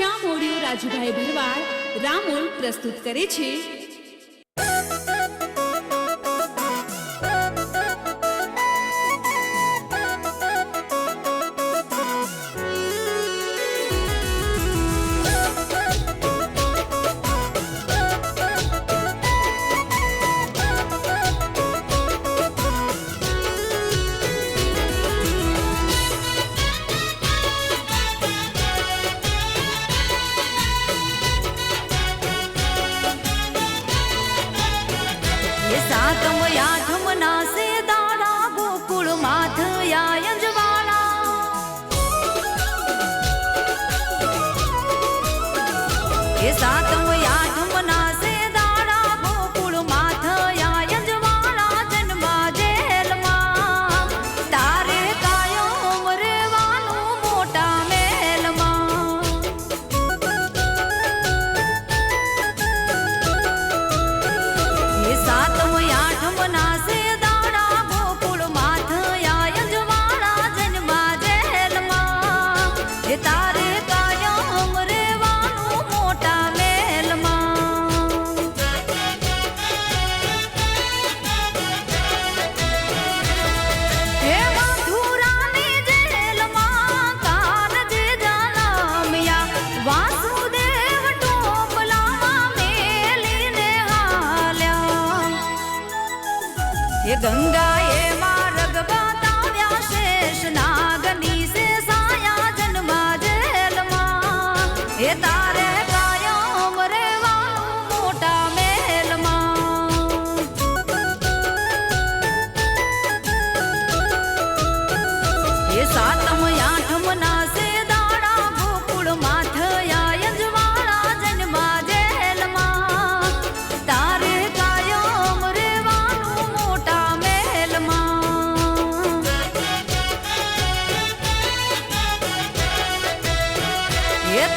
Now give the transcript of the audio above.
સામોડિયો રાજુભાઈ ભરવાડ રામોલ પ્રસ્તુત કરે છે सातम आठम ना से दाड़ा गोकुल माथ यायंजवाड़ा ये सातम आठम ना से दाड़ा गोकुल माथ यायंजवाड़ा जन्मा जेल मां तारे कायो उमरे वालू मोटा मेल मां ये सातम आठम ना से दाड़ा गोकुल माथ यायंजवाड़ा जन्मा जेल मां ये तारे कायो उमरे वालू मोटा मेल मां हे मथुरानी जेल मां कान जे जालामिया वासुदेव टोपला मेलीने हाल्या ये गंगा ये मार्ग बताव्या शेष नागनी से साया जन्मा जेल मां ये तारे काया उमरे वालू मोटा मेल मां ये सातम आठम ना से दाड़ा गोकुल माथ यायंजवाड़ा जन्मा जेल मां तारे कायो उमरे वालू मोटा मेल मां ये